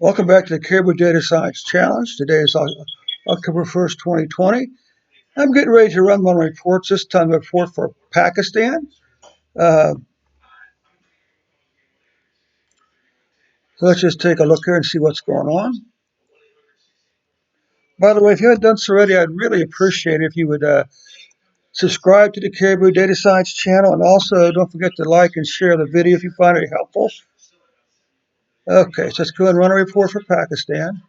Welcome back to the Caribou Data Science Challenge. Today is October 1st, 2020. I'm getting ready to run one of my reports, this time a report for Pakistan. Uh, so let's just take a look here and see what's going on. By the way, if you haven't done so already, I'd really appreciate it if you would subscribe to the Caribou Data Science channel, and also don't forget to like and share the video if you find it helpful. Okay, so let's go ahead and run a report for Pakistan.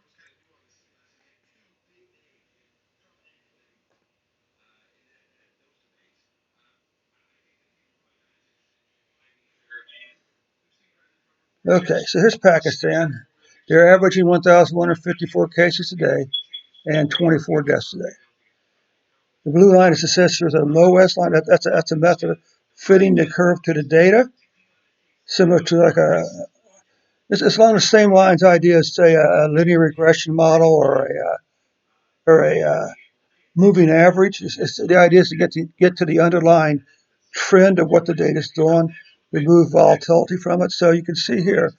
Okay, so here's Pakistan. They're averaging 1,154 cases a day and 24 deaths a day. The blue line is assessed as a low S line. That's a method of fitting the curve to the data, similar to like it's along the same lines idea as say a linear regression model or a moving average. The idea is to get to the underlying trend of what the data is doing, remove volatility from it. So you can see here,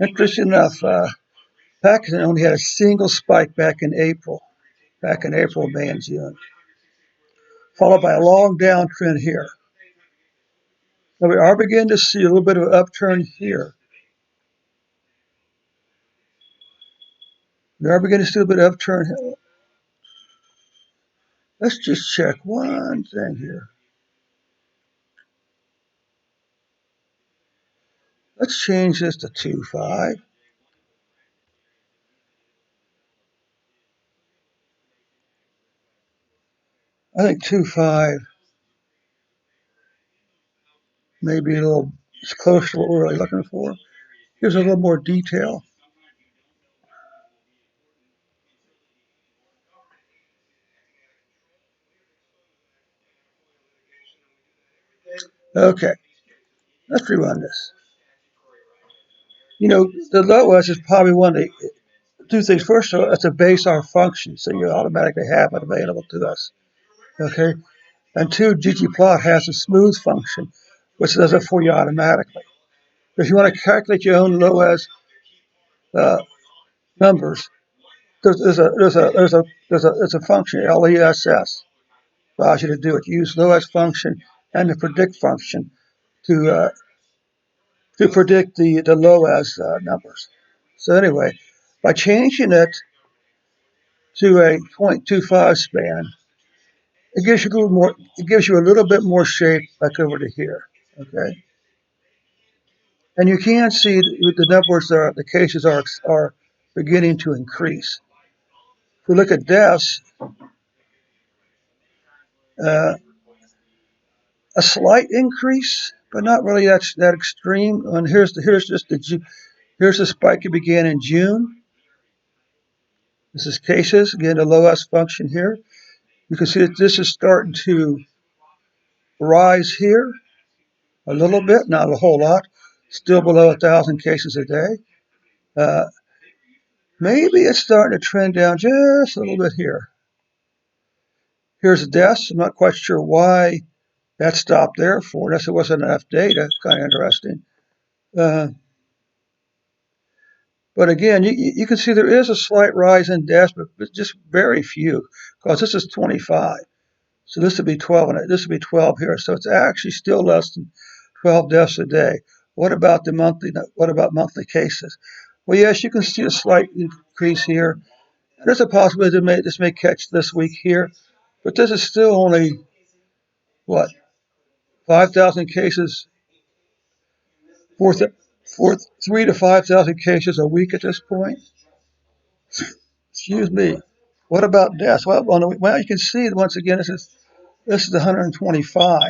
interesting enough, Pakistan only had a single spike back in April, May, and June, followed by a long downtrend here. Now we are beginning to see a little bit of an upturn here. We are beginning to see a bit of upturn here. Let's just check one thing here. Let's change this to 2.5. I think 2.5 may be a little close to what we're really looking for. Gives a little more detail. Okay, let's rerun this. You know, the low S is probably one of the two things. First of all, it's a base R function, so you automatically have it available to us. Okay, and two, ggplot has a smooth function, which does it for you automatically. If you want to calculate your own low S numbers, there's a function, LESS, allows you to do it. You use low S function and the predict function to predict the low S numbers. So anyway, by changing it to a 0.25 span, it gives you a little more. It gives you a little bit more shape, like over to here. Okay, and you can see the numbers are the cases are beginning to increase. If we look at deaths, uh, a slight increase, but not really that extreme. And here's the spike it began in June. This is cases again, the low S function here. You can see that this is starting to rise here a little bit, not a whole lot. Still below 1,000 cases a day. Uh, Maybe it's starting to trend down just a little bit here. Here's the deaths. I'm not quite sure why that stopped there for us. It wasn't enough data. It's kind of interesting. Uh, But again, you can see there is a slight rise in deaths, but just very few, because this is 25. So this would be 12, and this would be 12 here. So it's actually still less than 12 deaths a day. What about the monthly? What about monthly cases? Well, yes, you can see a slight increase here. There's a possibility that this may catch this week here, but this is still only what 5,000 cases, four, 3 to 5,000 cases a week at this point. Excuse me. What about deaths? Well, you can see once again this is 125.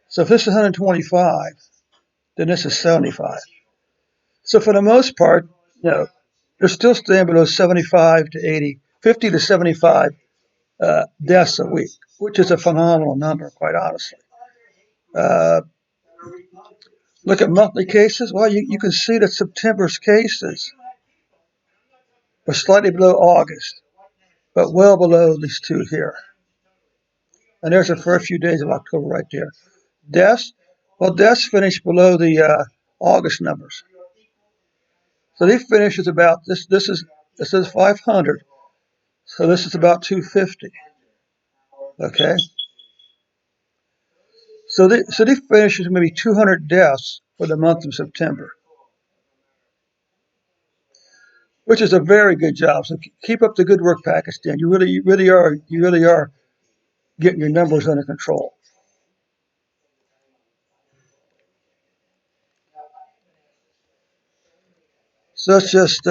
So if this is 125, then this is 75. So for the most part, they're still staying below 75 to 80, 50 to 75 deaths a week, which is a phenomenal number, quite honestly. Uh, Look at monthly cases. Well, you can see that September's cases were slightly below August, but well below these two here. And there's the first few days of October right there. Deaths, well, deaths finished below the August numbers. So they finish is about this. This is 500. So this is about 250. Okay. So they finish is maybe 200 deaths for the month of September, which is a very good job. So keep up the good work, Pakistan. You really are getting your numbers under control. So let's just